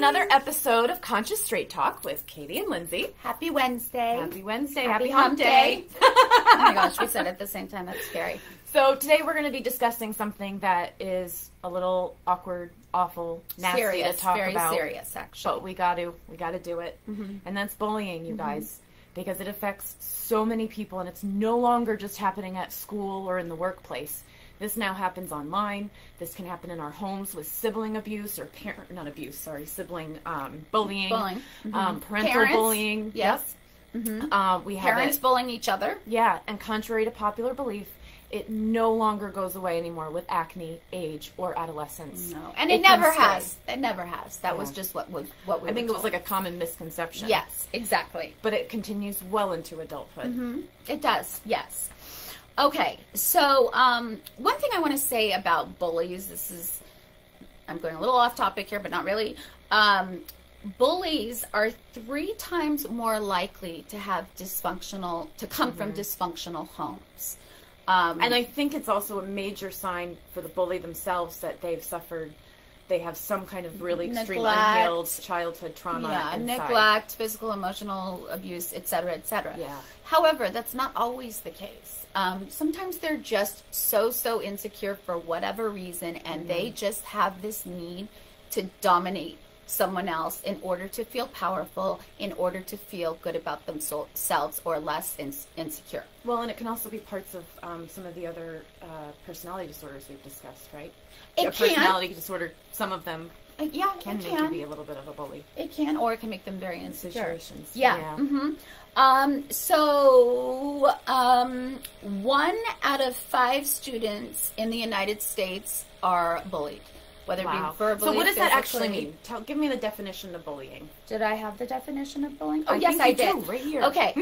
another episode of Conscious Straight Talk with Katie and Lindsay. Happy Wednesday. Happy Wednesday. Happy hump day. Oh my gosh, we said it at the same time. That's scary. So today we're going to be discussing something that is a little awkward, awful, nasty serious, to talk very about. Very serious, actually. But we got to do it. Mm-hmm. And that's bullying, you guys, because it affects so many people, and it's no longer just happening at school or in the workplace. This now happens online. This can happen in our homes with sibling abuse or sibling bullying, parental Parents, bullying. Yes. We have Parents bullying each other. Yeah, and contrary to popular belief, it no longer goes away anymore with acne, age, or adolescence. No, and it never has. It never has. That was just what we I think it was like a common misconception. Yes, exactly. But it continues well into adulthood. It does, yes. Okay, so one thing I want to say about bullies, I'm going a little off topic here, but not really. Bullies are 3 times more likely to have come from dysfunctional homes. And I think it's also a major sign for the bully themselves that they have some kind of really extreme unhealed childhood trauma. Yeah, inside. neglect, physical, emotional abuse, etc., etc. Yeah. However, that's not always the case. Sometimes they're just so insecure for whatever reason, and they just have this need to dominate someone else in order to feel powerful, in order to feel good about themselves or less insecure. Well, and it can also be parts of some of the other personality disorders we've discussed, right? It can. Personality disorder, some of them can make you be a little bit of a bully. It can, or it can make them very insecure. Situations. Yeah. So 1 out of 5 students in the United States are bullied. Whether it be verbally, so what does that actually physically. mean? Give me the definition of bullying. Did I have the definition of bullying? Oh, yes, I did. Right here. Okay.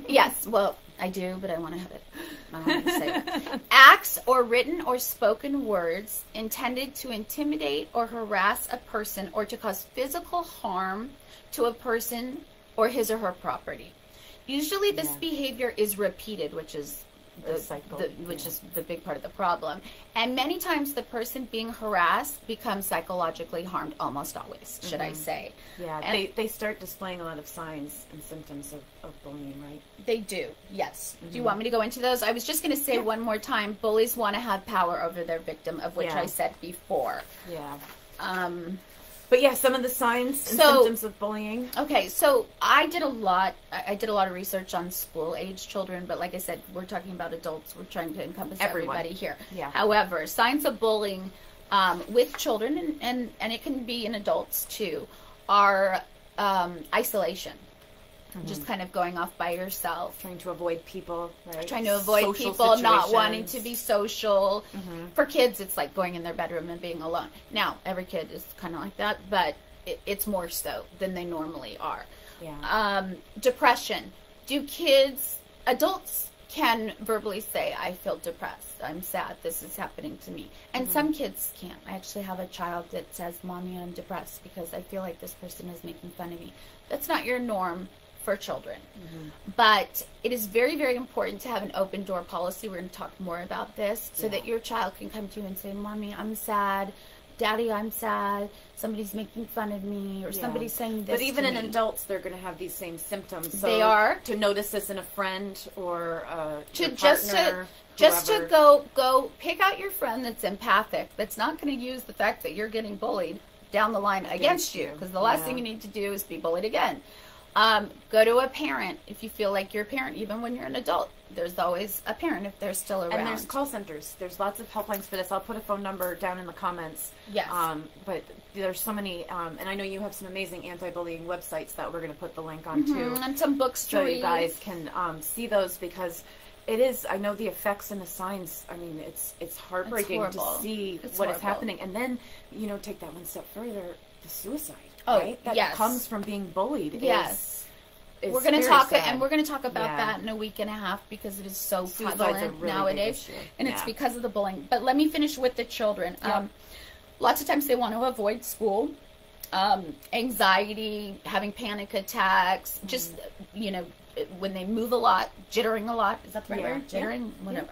Yes. Well, I do, but I want to have it. I don't want to say it. Acts or written or spoken words intended to intimidate or harass a person or to cause physical harm to a person or his or her property. Usually, this behavior is repeated, which is the big part of the problem. And many times the person being harassed becomes psychologically harmed, almost always, should I say. Yeah, and they start displaying a lot of signs and symptoms of bullying, right? They do, yes. Do you want me to go into those? I was just going to say one more time, bullies want to have power over their victim, of which I said before. Yeah. But yeah, some of the signs and symptoms of bullying. Okay, so I did a lot of research on school-age children, but like I said, we're talking about adults. We're trying to encompass everybody here. Yeah. However, signs of bullying with children, and it can be in adults too, are isolation. Just kind of going off by yourself. Trying to avoid people, right? Trying to avoid social people, situations. not wanting to be social. For kids, it's like going in their bedroom and being alone. Now, every kid is kind of like that, but it's more so than they normally are. Yeah. Depression. Adults can verbally say, I feel depressed, I'm sad, this is happening to me. And some kids can't. I actually have a child that says, Mommy, I'm depressed because I feel like this person is making fun of me. That's not your norm for children. But it is very, very important to have an open door policy. We're going to talk more about this so that your child can come to you and say, Mommy, I'm sad. Daddy, I'm sad. Somebody's making fun of me, or somebody's saying this. But even in me. adults, they're going to have these same symptoms. So they are. To notice this in a friend or your partner, just to go pick out your friend that's empathic, that's not going to use the fact that you're getting bullied down the line against you, because the last thing you need to do is be bullied again. Go to a parent if you feel like you're a parent, even when you're an adult. There's always a parent if they're still around. And there's call centers. There's lots of helplines for this. I'll put a phone number down in the comments. Yes. But there's so many, and I know you have some amazing anti-bullying websites that we're going to put the link on too. And some books to read. So you guys can see those, because it is, I know the effects and the signs, I mean, it's heartbreaking to see what is happening. And then, take that one step further, the suicide. Right? That comes from being bullied. Yes. We're going to talk, and we're going to talk about that in a week and a half, because it is so prevalent nowadays, and it's because of the bullying. But let me finish with the children. Lots of times they want to avoid school, anxiety, having panic attacks, just when they move a lot, jittering a lot. Is that the right word? Jittering, whatever.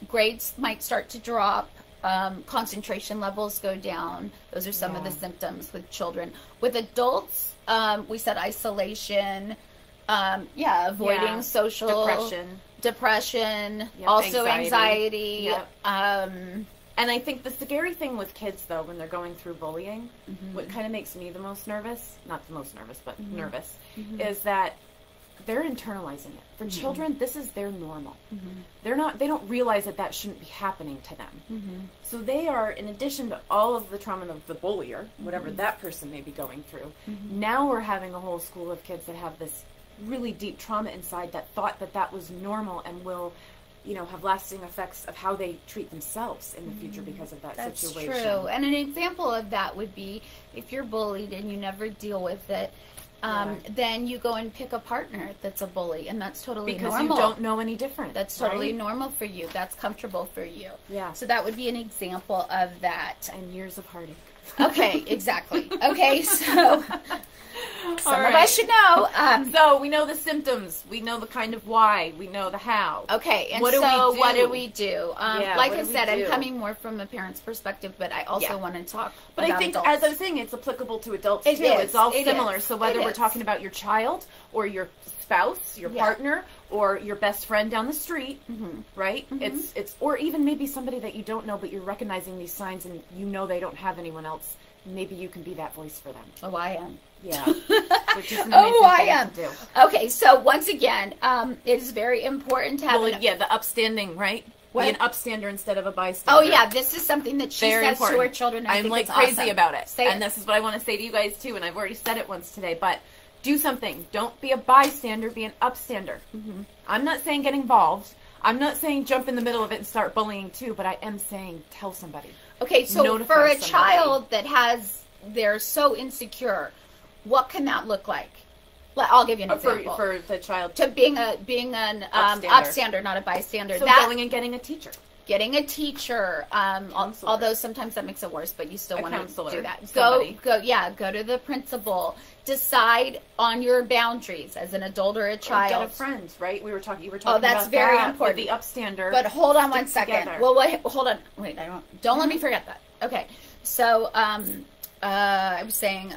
Grades might start to drop. concentration levels go down. Those are some of the symptoms with children. With adults, we said isolation, avoiding social depression, also anxiety. And I think the scary thing with kids, though, when they're going through bullying, what kind of makes me the most nervous, not the most nervous, but nervous, is that they're internalizing it. For children, this is their normal. They don't realize that that shouldn't be happening to them. So they are, in addition to all of the trauma of the bullier, whatever that person may be going through, now we're having a whole school of kids that have this really deep trauma inside that thought that that was normal and will, you know, have lasting effects of how they treat themselves in the future because of that situation. That's true. And an example of that would be if you're bullied and you never deal with it, then you go and pick a partner that's a bully, and that's totally because normal. You don't know any different. That's totally normal for you. That's comfortable for you. Yeah. So that would be an example of that. And years of heartache. Okay, exactly. Okay, so some of us should know. So we know the symptoms. We know the kind of why. We know the how. Okay, and what do we do? Like I said, I'm do? coming more from a parent's perspective, but I also want to talk But about I think, adults. as I was saying, it's applicable to adults, too. Is. It's all It similar. is. So whether we're talking about your child or your spouse, your partner, or your best friend down the street, right? It's or even maybe somebody that you don't know, but you're recognizing these signs and you know they don't have anyone else. Maybe you can be that voice for them. Oh, I am. Yeah. Which is an amazing thing to do. Okay, so once again, it is very important to have the upstanding, right? What? Be an upstander instead of a bystander. Oh, yeah, this is something that she says to her children. I'm like crazy about it. And this is what I want to say to you guys, too, and I've already said it once today, but do something. Don't be a bystander, be an upstander. I'm not saying get involved. I'm not saying jump in the middle of it and start bullying, too, but I am saying tell somebody. Okay, so for a child that they're so insecure, what can that look like? I'll give you an example. For the child. To being an upstander, not a bystander. So going and getting a teacher. Getting a teacher, although sometimes that makes it worse, but you still want to do that. Go to the principal. Decide on your boundaries as an adult or a child. Or get a friend, right? You were talking about that's very important. The upstander. But hold on one second. Together. Well, hold on. Wait, don't let me forget that. Okay. So, I was saying,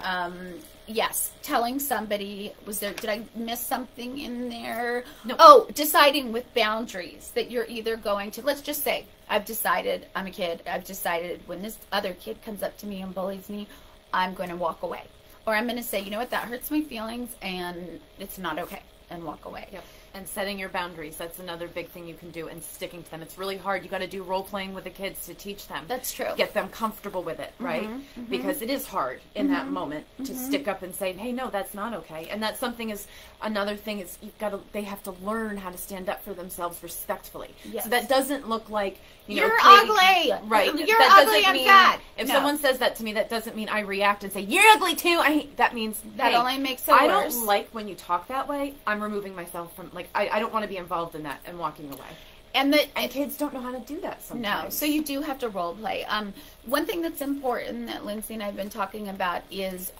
yes, telling somebody, did I miss something in there? No. Oh, deciding with boundaries that you're either going to, let's just say, I've decided, I'm a kid, I've decided when this other kid comes up to me and bullies me, I'm going to walk away. Or I'm going to say, you know what, that hurts my feelings and it's not okay, and walk away. Yep. And setting your boundaries. That's another big thing you can do, and sticking to them. It's really hard. You got to do role playing with the kids to teach them. That's true. Get them comfortable with it, right? Because it is hard in that moment to stick up and say, "Hey, no, that's not okay." And that's another thing is they have to learn how to stand up for themselves respectfully. Yes. So that doesn't look like you're ugly, right? You're ugly and fat. If someone says that to me, that doesn't mean I react and say you're ugly too. That means that only makes it worse. I don't like when you talk that way. I'm removing myself from I don't want to be involved in that and walking away. And kids don't know how to do that sometimes. No, so you do have to role play. One thing that's important that Lindsey and I have been talking about is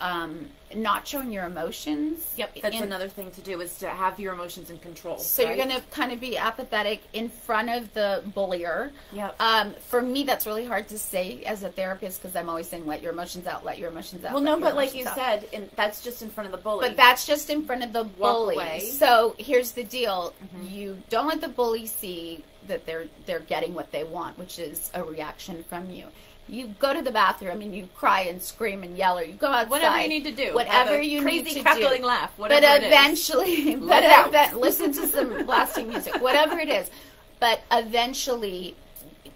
not showing your emotions. Yep, that's another thing to do is to have your emotions in control. So you're going to kind of be apathetic in front of the bullier. Yep. For me, that's really hard to say as a therapist because I'm always saying, let your emotions out, let your emotions out. Well, no, but like you said, that's just in front of the bully. But that's just in front of the bully. Walk away. So here's the deal. You don't let the bully see that they're getting what they want, which is a reaction from you. You go to the bathroom and you cry and scream and yell, or you go outside. Whatever you need to do. Whatever you need to do. Crazy cackling laugh. Whatever but eventually, listen to some blasting music. Whatever it is, but eventually,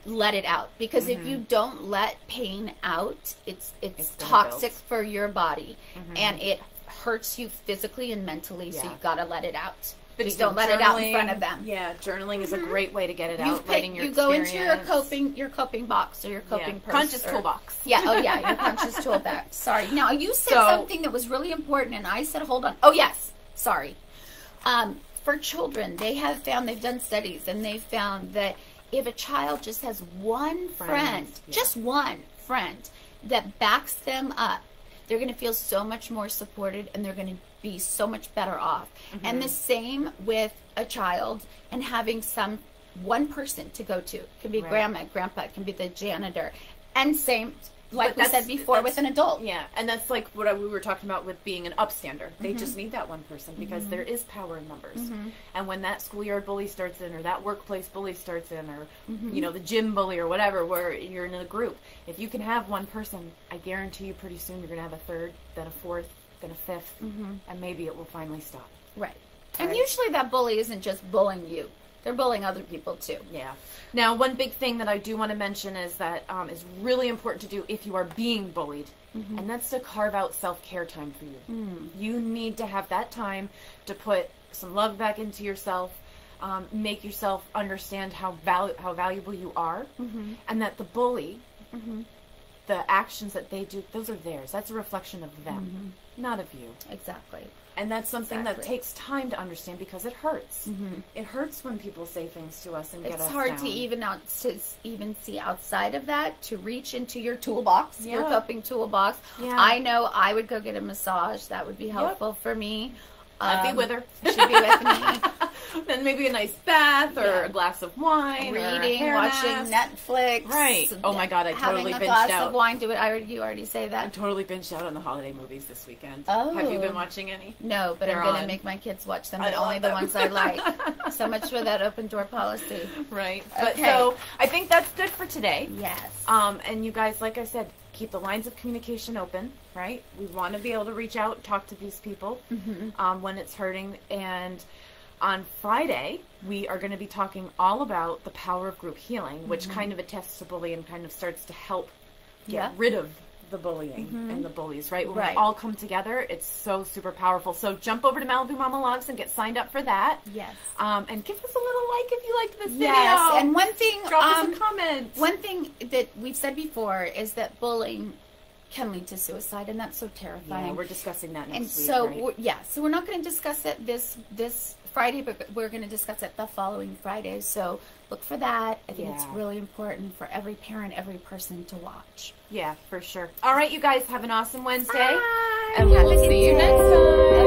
let it out. Because if you don't let pain out, it's toxic for your body, and it hurts you physically and mentally. So you've got to let it out. But just don't let it out in front of them. Yeah, journaling is a great way to get it out. Writing your you go into your coping box or your coping purse. Conscious toolbox. Yeah, your conscious toolbox. Sorry. Now, you said something that was really important, and I said, hold on. Oh, yes. Sorry. For children, they've done studies, and they've found that if a child just has one friend, just one friend, that backs them up, they're going to feel so much more supported, and they're going to be so much better off. And the same with a child and having some one person to go to. It can be Right. grandma, grandpa, it can be the janitor. And same, like But we said before, with an adult. Yeah, and that's like what we were talking about with being an upstander. They just need that one person because there is power in numbers. And when that schoolyard bully starts in, or that workplace bully starts in, or you know, the gym bully or whatever, where you're in a group, if you can have one person, I guarantee you pretty soon you're going to have a third, then a fourth, then a fifth, and maybe it will finally stop. Right. And usually that bully isn't just bullying you. They're bullying other people too. Yeah. Now, one big thing that I do want to mention is that is really important to do if you are being bullied, and that's to carve out self-care time for you. You need to have that time to put some love back into yourself, make yourself understand how valuable you are, and that the bully, the actions that they do, those are theirs. That's a reflection of them, not of you. Exactly. And that's something that takes time to understand because it hurts. It hurts when people say things to us and get us down. It's hard to even see outside of that, to reach into your toolbox, your coping toolbox. Yeah. I know I would go get a massage. That would be helpful for me. I'd be with her. She'd be with me. Then maybe a nice bath or a glass of wine, reading, or a hair watching mask. Netflix. Right. Oh my God, I totally having a binged glass out. of wine. You already say I that? totally binged out on the holiday movies this weekend. Oh. Have you been watching any? No, but They're I'm going on. to make my kids watch them, I but love only the them. ones I like. So much for that open door policy. Right. But Okay. so I think that's good for today. Yes. And you guys, like I said, keep the lines of communication open, right? We want to be able to reach out, talk to these people when it's hurting. And on Friday, we are going to be talking all about the power of group healing, which kind of attests to bullying and kind of starts to help get rid of the bullying and the bullies, right? When we all come together, it's so super powerful. So jump over to Malibu Mama Logs and get signed up for that. Yes. And give us a little like if you liked this video. Yes. And one thing, drop us some comments. One thing that we've said before is that bullying can lead to suicide, and that's so terrifying. Yeah, we're discussing that next and week, so, right? so we're not going to discuss it this Friday, but we're going to discuss it the following Friday. So look for that. I think it's really important for every parent, every person to watch. Yeah, for sure. All right, you guys, have an awesome Wednesday. Bye. And we'll see you next time.